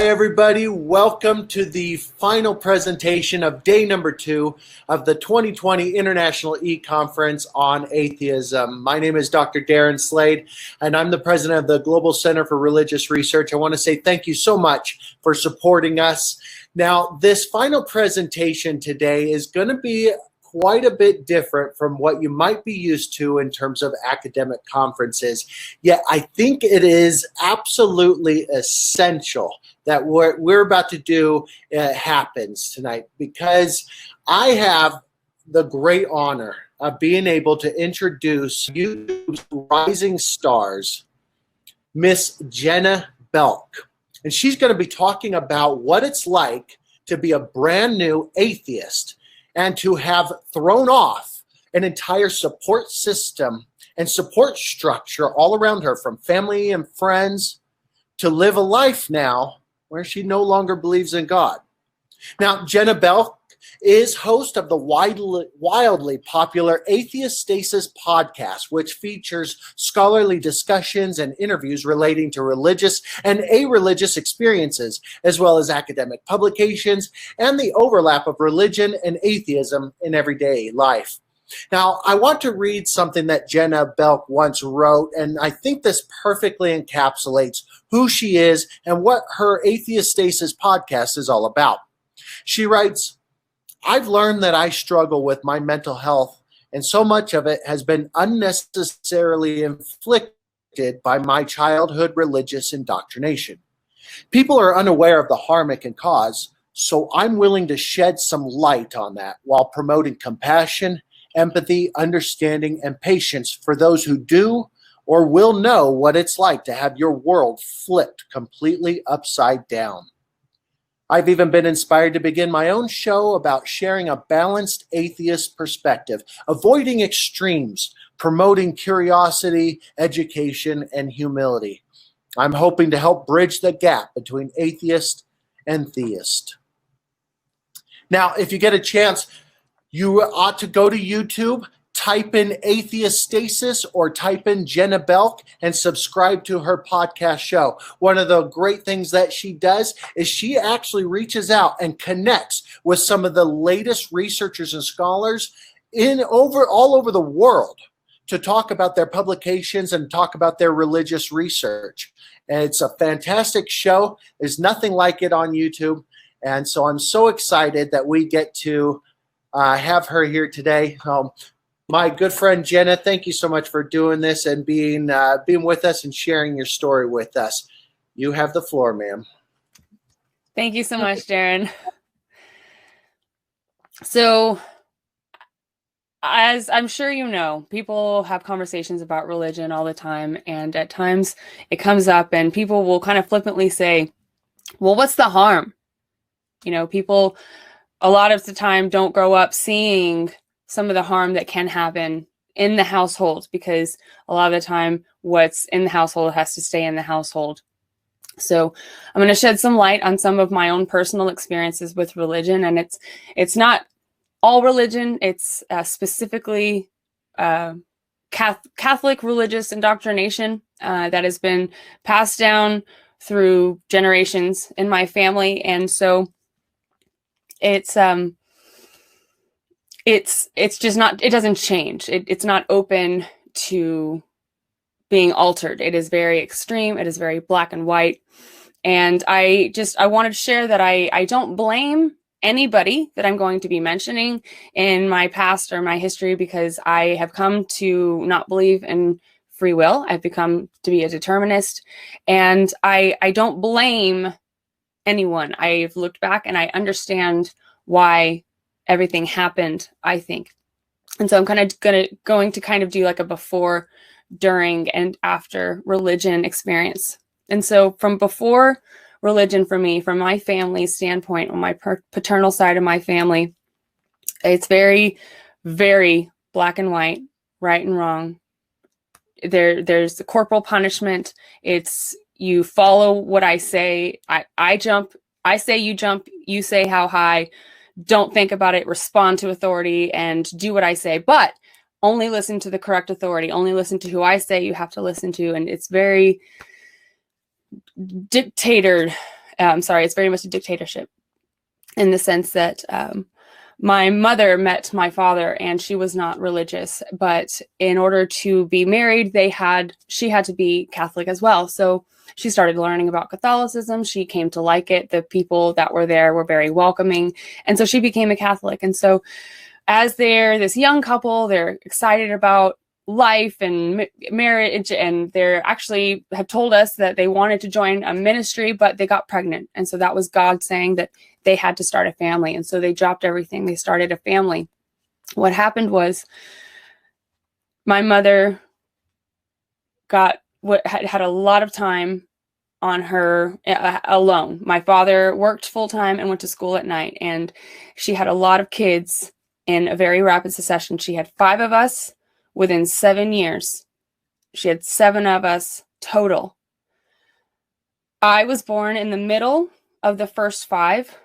everybody. Welcome to the final presentation of day number 2 of the 2020 International eConference on Atheism. My name is Dr. Darren Slade, and I'm the president of the Global Center for Religious Research. I want to say thank you so much for supporting us. Now, this final presentation today is going to be quite a bit different from what you might be used to in terms of academic conferences. Yet I think it is absolutely essential that what we're about to do happens tonight, because I have the great honor of being able to introduce YouTube's rising stars, Miss Jenna Belk. And she's going to be talking about what it's like to be a brand new atheist and to have thrown off an entire support system and support structure all around her, from family and friends, to live a life now where she no longer believes in God. Now, Jenna Belk is host of the wildly popular Atheist Stasis podcast, which features scholarly discussions and interviews relating to religious and a-religious experiences, as well as academic publications and the overlap of religion and atheism in everyday life. Now, I want to read something that Jenna Belk once wrote, and I think this perfectly encapsulates who she is and what her Atheist Stasis podcast is all about. She writes, "I've learned that I struggle with my mental health, and so much of it has been unnecessarily inflicted by my childhood religious indoctrination. People are unaware of the harm it can cause, so I'm willing to shed some light on that while promoting compassion, empathy, understanding, and patience for those who do or will know what it's like to have your world flipped completely upside down. I've even been inspired to begin my own show about sharing a balanced atheist perspective, avoiding extremes, promoting curiosity, education, and humility. I'm hoping to help bridge the gap between atheist and theist." Now, if you get a chance, you ought to go to YouTube, type in Atheist Stasis or type in Jenna Belk and subscribe to her podcast show. One of the great things that she does is she actually reaches out and connects with some of the latest researchers and scholars all over the world to talk about their publications and talk about their religious research. And it's a fantastic show. There's nothing like it on YouTube. And so I'm so excited that we get to have her here today. My good friend Jenna, thank you so much for doing this and being with us and sharing your story with us. You have the floor, ma'am. Thank you so much, Darren. So, as I'm sure you know, people have conversations about religion all the time, and at times it comes up and people will kind of flippantly say, well, what's the harm? You know, people a lot of the time don't grow up seeing some of the harm that can happen in the household, because a lot of the time what's in the household has to stay in the household. So I'm going to shed some light on some of my own personal experiences with religion, and it's not all religion. It's specifically Catholic religious indoctrination that has been passed down through generations in my family, and so it's just not, it doesn't change. It's not open to being altered. It is very extreme. It is very black and white. And I wanted to share that I don't blame anybody that I'm going to be mentioning in my past or my history, because I have come to not believe in free will. I've become to be a determinist, and I don't blame anyone. I've looked back and I understand why everything happened, I think. And so I'm kind of going to do like a before, during, and after religion experience. And so from before religion for me, from my family standpoint, on my paternal side of my family, it's very, very black and white, right and wrong. There's the corporal punishment. It's you follow what I say. I jump. I say you jump. You say how high. Don't think about it. Respond to authority and do what I say. But only listen to the correct authority. Only listen to who I say you have to listen to. And it's very dictated it's very much a dictatorship in the sense that my mother met my father and she was not religious, but in order to be married, she had to be Catholic as well. So she started learning about Catholicism. She came to like it. The people that were there were very welcoming. And so she became a Catholic. And so as they're this young couple, they're excited about life and marriage, and they're actually have told us that they wanted to join a ministry, but they got pregnant. And so that was God saying that they had to start a family. And so they dropped everything. They started a family. What happened was my mother had a lot of time on her alone. My father worked full-time and went to school at night, and she had a lot of kids in a very rapid succession. She had 5 of us within 7 years. She had 7 of us total. I was born in the middle of the first 5,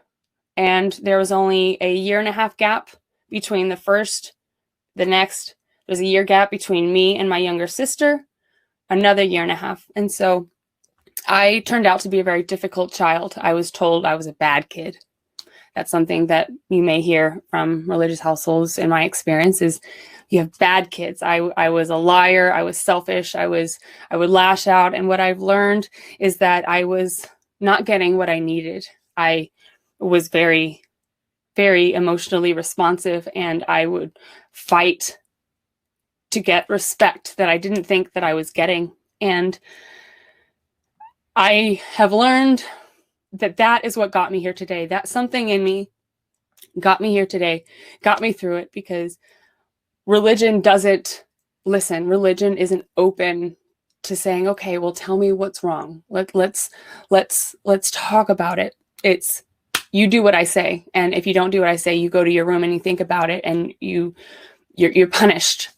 and there was only a 1.5 year gap between the first, the next. There's a year gap between me and my younger sister, another 1.5 years. And so I turned out to be a very difficult child. I was told I was a bad kid. That's something that you may hear from religious households in my experience is you have bad kids. I was a liar. I was selfish. I would lash out. And what I've learned is that I was not getting what I needed. I was very, very emotionally responsive, and I would fight to get respect that I didn't think that I was getting. And I have learned that is what got me here today. That something in me got me here today, got me through it, because religion doesn't listen. Religion isn't open to saying, okay, well, tell me what's wrong. Let's talk about it. It's, you do what I say. And if you don't do what I say, you go to your room and you think about it, and you're punished.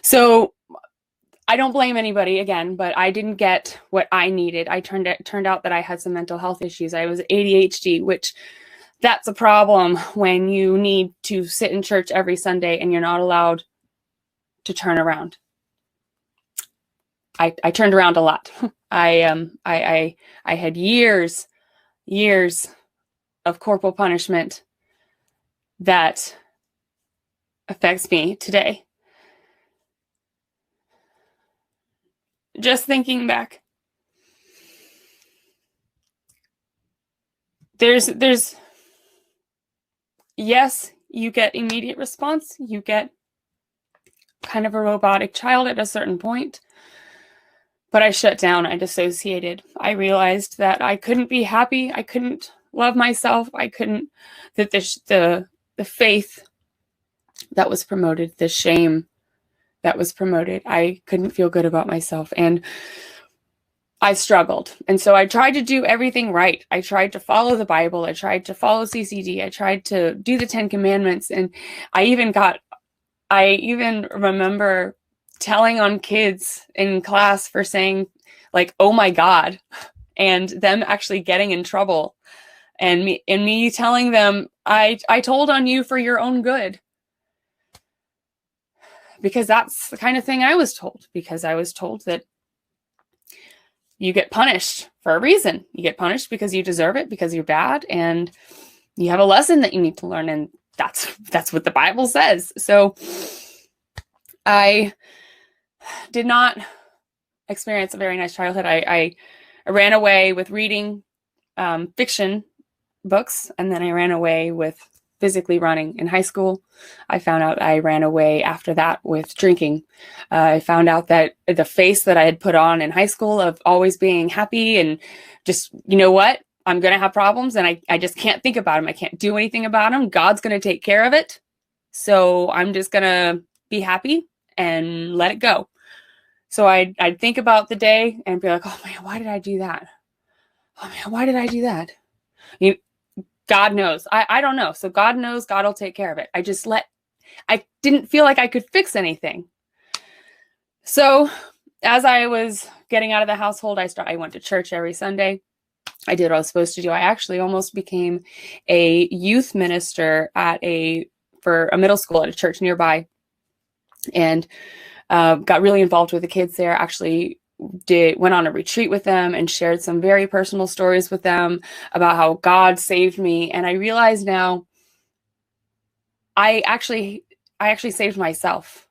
So I don't blame anybody again, but I didn't get what I needed. Turned out that I had some mental health issues. I was ADHD, which that's a problem when you need to sit in church every Sunday and you're not allowed to turn around. I turned around a lot. I had years of corporal punishment that affects me today. Just thinking back, there's yes, you get immediate response. You get kind of a robotic child at a certain point. But I shut down. I dissociated. I realized that I couldn't be happy. I couldn't love myself. I couldn't, that the faith that was promoted, the shame that was promoted, I couldn't feel good about myself. And I struggled. And so I tried to do everything right. I tried to follow the Bible. I tried to follow CCD. I tried to do the 10 Commandments. And I even remember telling on kids in class for saying, like, oh my God, and them actually getting in trouble. And me telling them, I told on you for your own good. Because that's the kind of thing I was told. Because I was told that you get punished for a reason. You get punished because you deserve it, because you're bad, and you have a lesson that you need to learn. And that's what the Bible says. So I did not experience a very nice childhood. I ran away with reading fiction books, and then I ran away with physically running in high school. I found out I ran away after that with drinking. I found out that the face that I had put on in high school of always being happy and just, you know what, I'm going to have problems and I just can't think about them. I can't do anything about them. God's going to take care of it. So I'm just going to be happy and let it go. So I'd think about the day and be like, oh man, why did I do that? Oh man, why did I do that? God knows. I don't know. So God knows. God will take care of it. I didn't feel like I could fix anything. So as I was getting out of the household, I went to church every Sunday. I did what I was supposed to do. I actually almost became a youth minister for a middle school at a church nearby, and got really involved with the kids there. Actually went on a retreat with them and shared some very personal stories with them about how God saved me. And I realize now I actually saved myself.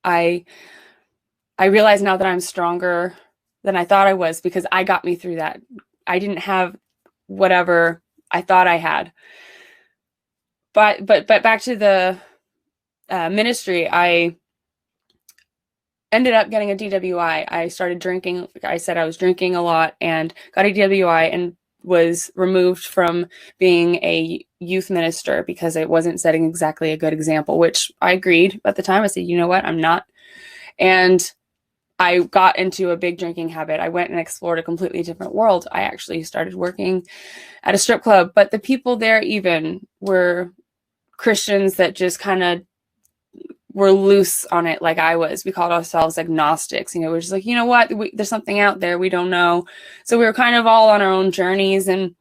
I realize now that I'm stronger than I thought I was because I got me through that. I didn't have whatever I thought I had. But back to the ministry, I ended up getting a DWI. I started drinking. Like I said, I was drinking a lot and got a DWI and was removed from being a youth minister because I wasn't setting exactly a good example, which I agreed at the time. I said, you know what, I'm not. And I got into a big drinking habit. I went and explored a completely different world. I actually started working at a strip club, but the people there even were Christians that just kind of were loose on it like I was. We called ourselves agnostics. We're just like, you know what, there's something out there we don't know. So we were kind of all on our own journeys and,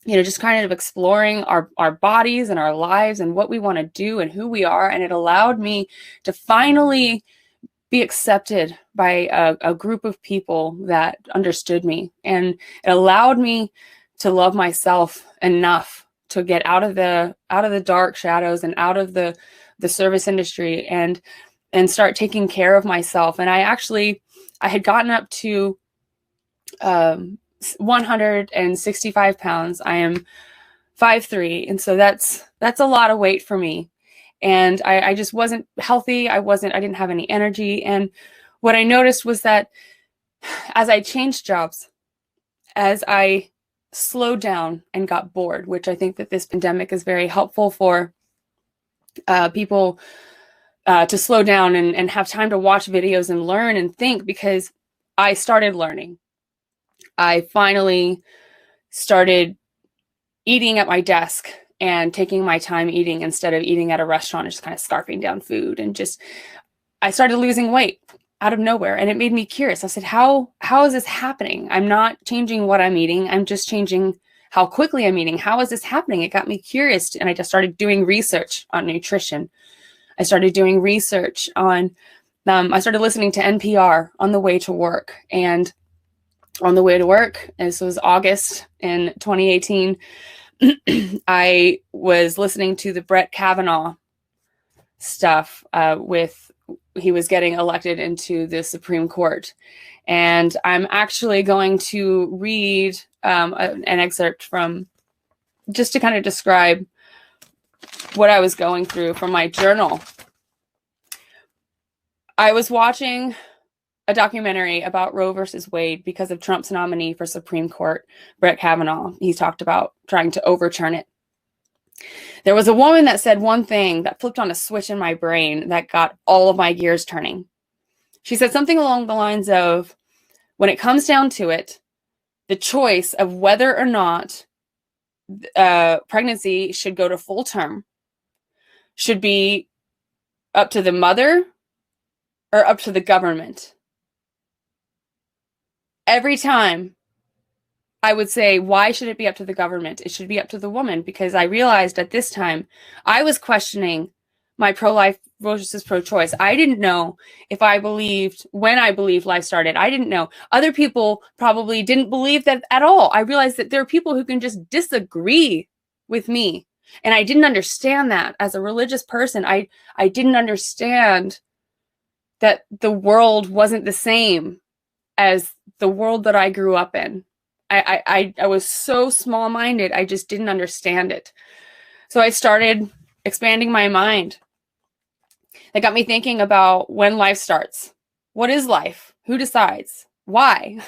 just kind of exploring our bodies and our lives and what we want to do and who we are. And it allowed me to finally be accepted by a group of people that understood me. And it allowed me to love myself enough to get out of the dark shadows and out of the service industry and start taking care of myself. And I had gotten up to 165 pounds. I am 5'3", and so that's a lot of weight for me. And I just wasn't healthy. I didn't have any energy. And what I noticed was that as I changed jobs, as I slowed down and got bored, which I think that this pandemic is very helpful for people to slow down and have time to watch videos and learn and think, because I started learning. I finally started eating at my desk and taking my time eating instead of eating at a restaurant and just kind of scarfing down food. And I started losing weight out of nowhere. And it made me curious. I said, how is this happening? I'm not changing what I'm eating. I'm just changing how quickly I'm eating. How is this happening? It got me curious. And I just started doing research on nutrition. I started doing research on, I started listening to NPR on the way to work. And on the way to work, this was August in 2018, I was listening to the Brett Kavanaugh stuff he was getting elected into the Supreme Court. And I'm actually going to read an excerpt from, just to kind of describe what I was going through from my journal. I was watching a documentary about Roe versus Wade because of Trump's nominee for Supreme Court, Brett Kavanaugh. He talked about trying to overturn it. There was a woman that said one thing that flipped on a switch in my brain that got all of my gears turning. She said something along the lines of, when it comes down to it, the choice of whether or not pregnancy should go to full term should be up to the mother or up to the government. Every time I would say, why should it be up to the government? It should be up to the woman, because I realized at this time I was questioning my pro-life versus pro-choice. I didn't know when I believed life started. I didn't know. Other people probably didn't believe that at all. I realized that there are people who can just disagree with me. And I didn't understand that as a religious person. I didn't understand that the world wasn't the same as the world that I grew up in. I was so small-minded, I just didn't understand it. So I started expanding my mind. That got me thinking about when life starts. What is life? Who decides? Why?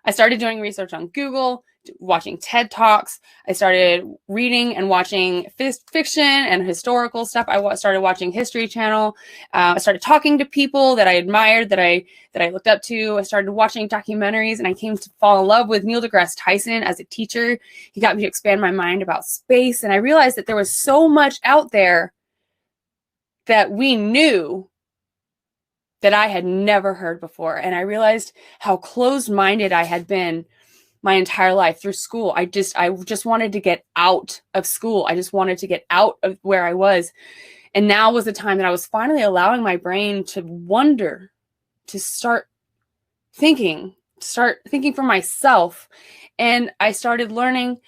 I started doing research on Google, watching TED Talks. I started reading and watching fiction and historical stuff. I started watching History Channel. I started talking to people that I admired, that I looked up to. I started watching documentaries, and I came to fall in love with Neil deGrasse Tyson as a teacher. He got me to expand my mind about space, and I realized that there was so much out there that we knew that I had never heard before. And I realized how closed-minded I had been my entire life through school. I just wanted to get out of school. I just wanted to get out of where I was. And now was the time that I was finally allowing my brain to wonder, to start start thinking for myself. And I started learning,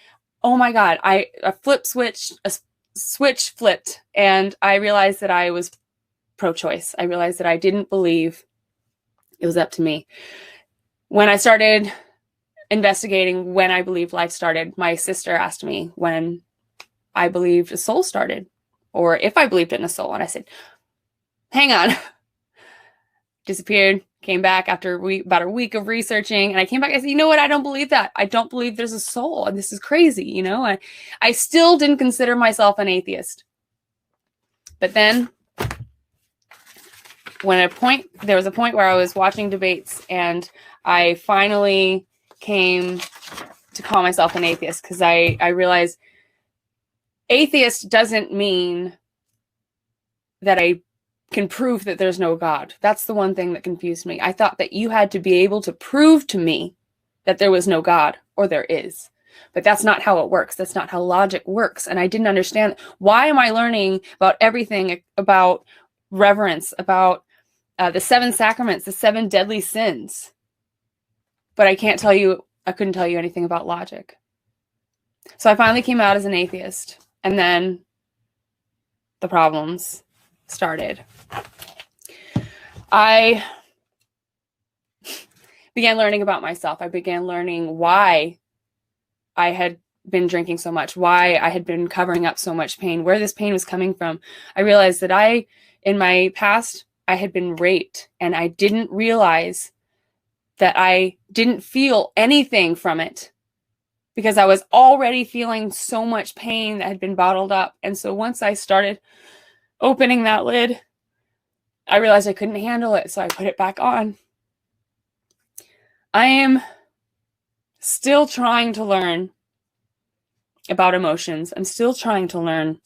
oh my God, a switch flipped, and I realized that I was pro-choice. I realized that I didn't believe it was up to me. When I started investigating when I believed life started, my sister asked me when I believed a soul started, or if I believed in a soul. And I said, hang on. Disappeared, came back after about a week of researching, and I came back. I said, you know what? I don't believe that. I don't believe there's a soul, and this is crazy. You know, I still didn't consider myself an atheist. But then there was a point where I was watching debates, and I finally came to call myself an atheist, because I realized atheist doesn't mean that I can prove that there's no God. That's the one thing that confused me. I thought that you had to be able to prove to me that there was no God, or there is. But that's not how it works. That's not how logic works. And I didn't understand, why am I learning about everything, about reverence, about the 7 sacraments, the 7 deadly sins, but I couldn't tell you anything about logic. So I finally came out as an atheist, and then the problems started. I began learning about myself. I began learning why I had been drinking so much, why I had been covering up so much pain, where this pain was coming from. I realized that in my past, I had been raped, and I didn't realize that I didn't feel anything from it, because I was already feeling so much pain that had been bottled up. And so once I started opening that lid, I realized I couldn't handle it, so I put it back on. I am still trying to learn about emotions. I'm still trying to learn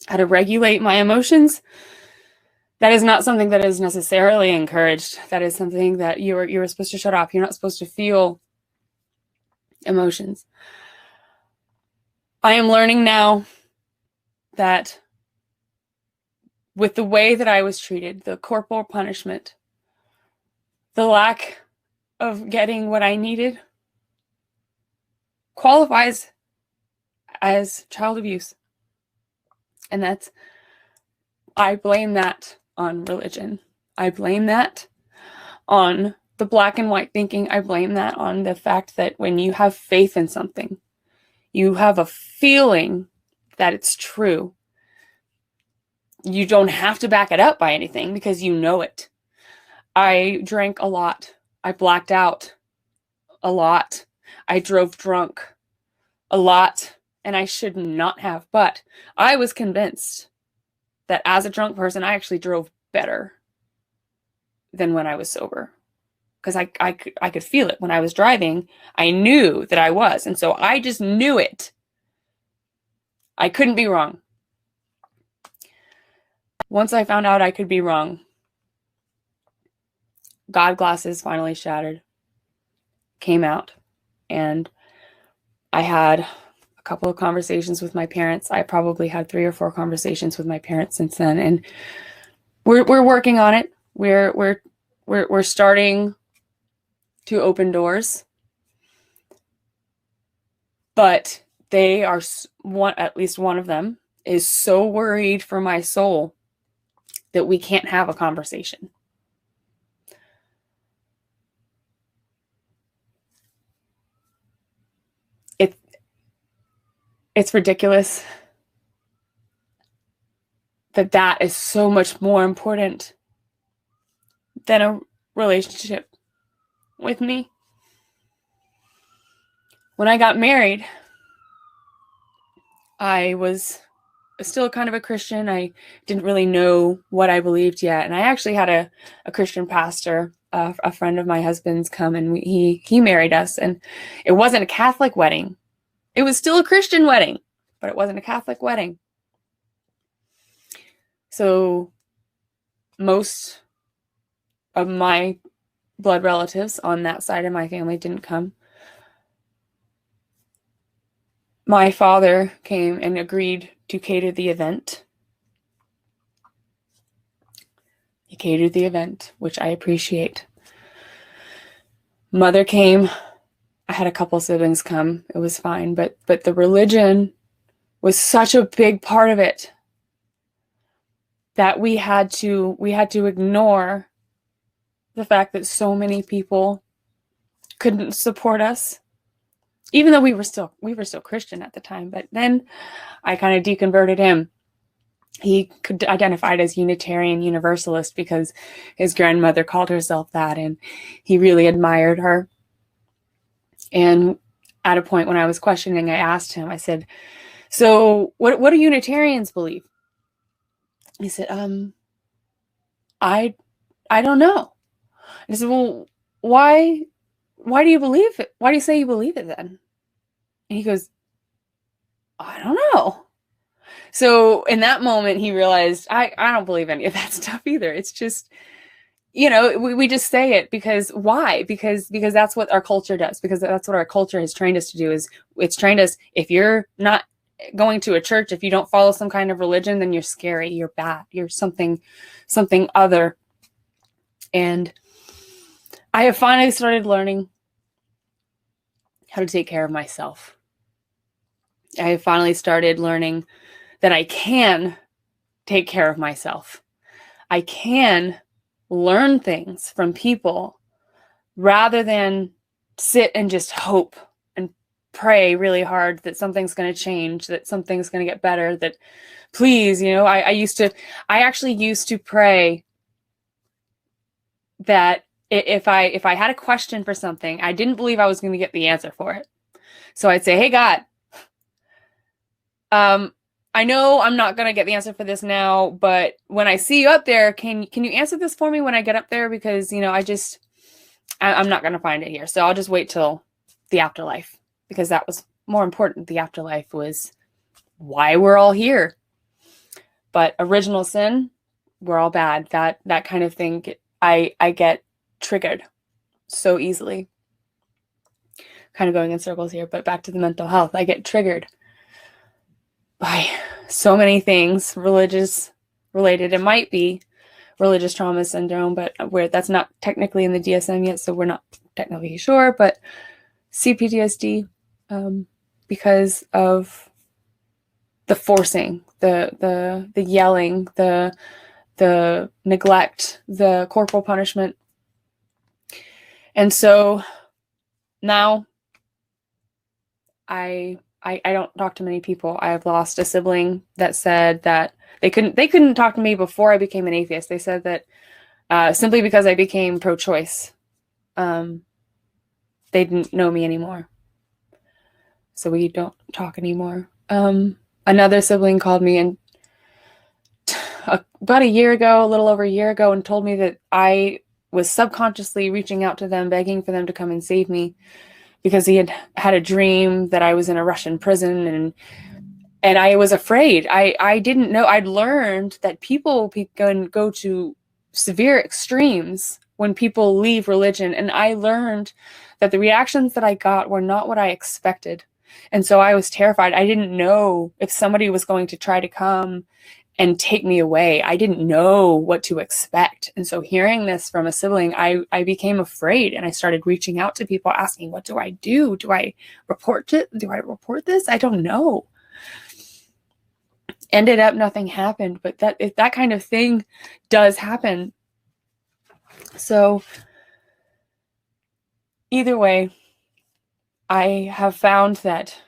how to regulate my emotions. That is not something that is necessarily encouraged. That is something that you're supposed to shut off. You're not supposed to feel emotions. I am learning now that with the way that I was treated, the corporal punishment, the lack of getting what I needed, qualifies as child abuse. And I blame that on religion. I blame that on the black and white thinking. I blame that on the fact that when you have faith in something, you have a feeling that it's true. You don't have to back it up by anything, because you know it. I drank a lot. I blacked out a lot. I drove drunk a lot, and I should not have. But I was convinced that as a drunk person, I actually drove better than when I was sober, because I could feel it when I was driving. I knew that I was, and so I just knew it. I couldn't be wrong. Once I found out I could be wrong, God glasses finally shattered, came out, and I had a couple of conversations with my parents. I probably had 3 or 4 conversations with my parents since then, and we're working on it. We're starting to open doors, but they are at least one of them is so worried for my soul that we can't have a conversation. It's ridiculous that is so much more important than a relationship with me. When I got married, I was still kind of a Christian. I didn't really know what I believed yet. And I actually had a Christian pastor, a friend of my husband's, come, and he married us. And it wasn't a Catholic wedding. It was still a Christian wedding, but it wasn't a Catholic wedding. So most of my blood relatives on that side of my family didn't come. My father came and agreed to cater the event. He catered the event, which I appreciate. Mother came. I had a couple siblings come. It was fine, but the religion was such a big part of it that we had to ignore the fact that so many people couldn't support us, even though we were still Christian at the time. But then I kind of deconverted him. He could identified as Unitarian Universalist because his grandmother called herself that, and he really admired her. And at a point when I was questioning, I asked him, I said, so what do Unitarians believe? He said, I don't know. I said, well, why do you believe it? Why do you say you believe it then? And he goes, I don't know. So in that moment, he realized, I don't believe any of that stuff either. It's just, we just say it because why? Because that's what our culture does. Because that's what our culture has trained us to do. Is it's trained us, if you're not going to a church, if you don't follow some kind of religion, then you're scary, you're bad, you're something other. And I have finally started learning how to take care of myself. I have finally started learning that I can take care of myself. I can learn things from people rather than sit and just hope and pray really hard that something's going to change, that something's going to get better, that please, I actually used to pray that if I had a question for something, I didn't believe I was going to get the answer for it. So I'd say, hey, God, I know I'm not going to get the answer for this now, but when I see you up there, can you answer this for me when I get up there? Because, I'm not going to find it here. So I'll just wait till the afterlife, because that was more important. The afterlife was why we're all here. But original sin, we're all bad. That kind of thing, I get triggered so easily. Kind of going in circles here, but back to the mental health. I get triggered by so many things, religious related. It might be religious trauma syndrome, but where that's not technically in the DSM yet, so we're not technically sure, but CPTSD, because of the forcing, the yelling, the neglect, the corporal punishment. And so now I don't talk to many people. I have lost a sibling that said that they couldn't talk to me before I became an atheist. They said that simply because I became pro-choice, they didn't know me anymore. So we don't talk anymore. Another sibling called me and about a year ago, a little over a year ago, and told me that I was subconsciously reaching out to them, begging for them to come and save me, because he had a dream that I was in a Russian prison, and I was afraid. I didn't know. I'd learned that people can go to severe extremes when people leave religion, and I learned that the reactions that I got were not what I expected. And so I was terrified. I didn't know if somebody was going to try to come and take me away. I didn't know what to expect. And so hearing this from a sibling, I became afraid, and I started reaching out to people asking, what do I do? Do I report it? Do I report this? I don't know. Ended up nothing happened, but that kind of thing does happen. So either way, I have found that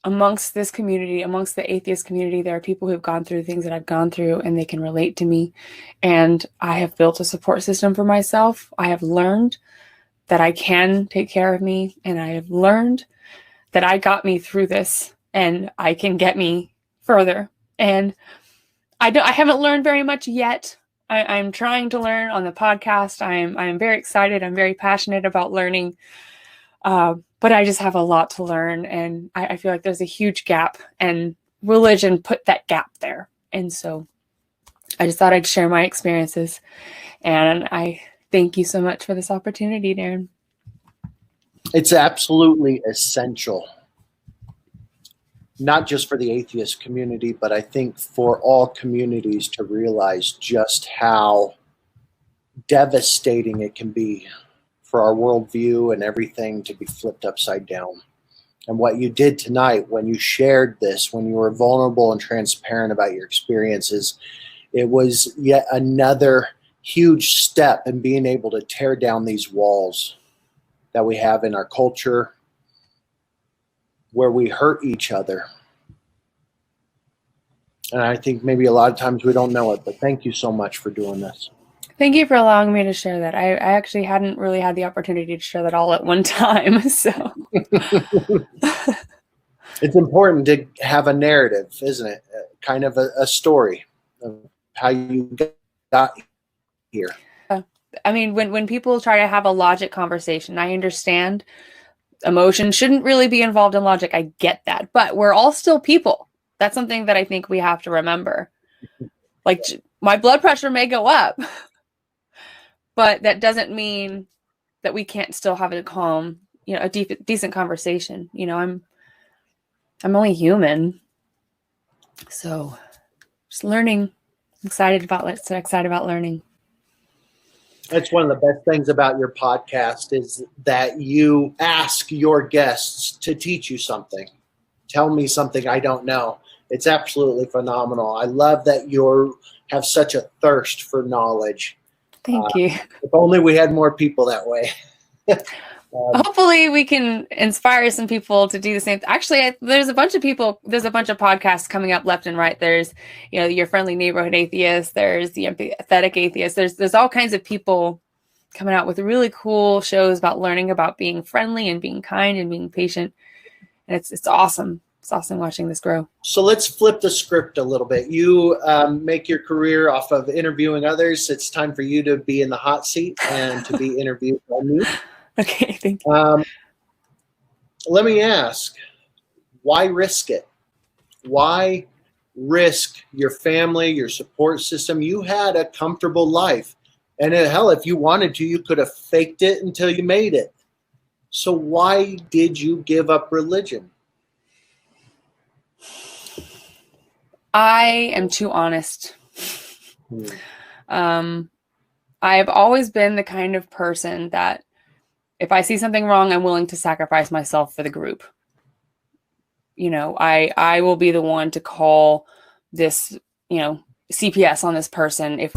amongst this community, amongst the atheist community, there are people who've gone through things that I've gone through, and they can relate to me. And I have built a support system for myself. I have learned that I can take care of me, and I have learned that I got me through this, and I can get me further. And I haven't learned very much yet. I'm trying to learn on the podcast. I'm very excited. I'm very passionate about learning. But I just have a lot to learn, and I feel like there's a huge gap, and religion put that gap there. And so I just thought I'd share my experiences, and I thank you so much for this opportunity, Darren. It's absolutely essential, not just for the atheist community, but I think for all communities to realize just how devastating it can be for our worldview and everything to be flipped upside down. And what you did tonight when you shared this, when you were vulnerable and transparent about your experiences, it was yet another huge step in being able to tear down these walls that we have in our culture where we hurt each other. And I think maybe a lot of times we don't know it, but thank you so much for doing this. Thank you for allowing me to share that. I actually hadn't really had the opportunity to share that all at one time. So it's important to have a narrative, isn't it? Kind of a story of how you got here. I mean, when people try to have a logic conversation, I understand emotion shouldn't really be involved in logic. I get that, but we're all still people. That's something that I think we have to remember. Like, my blood pressure may go up, but that doesn't mean that we can't still have a calm, a decent conversation. I'm only human. So just learning, excited about learning. That's one of the best things about your podcast is that you ask your guests to teach you something. Tell me something I don't know. It's absolutely phenomenal. I love that you have such a thirst for knowledge. Thank you. If only we had more people that way. Hopefully we can inspire some people to do the same. Actually, there's a bunch of podcasts coming up left and right. There's, your friendly neighborhood atheist. There's the empathetic atheist. There's all kinds of people coming out with really cool shows about learning about being friendly and being kind and being patient. And it's awesome. It's awesome watching this grow. So let's flip the script a little bit. You make your career off of interviewing others. It's time for you to be in the hot seat and to be interviewed by me. Okay, thank you. Let me ask, why risk it? Why risk your family, your support system? You had a comfortable life. And hell, if you wanted to, you could have faked it until you made it. So why did you give up religion? I am too honest. I've always been the kind of person that if I see something wrong, I'm willing to sacrifice myself for the group. I will be the one to call this, CPS on this person if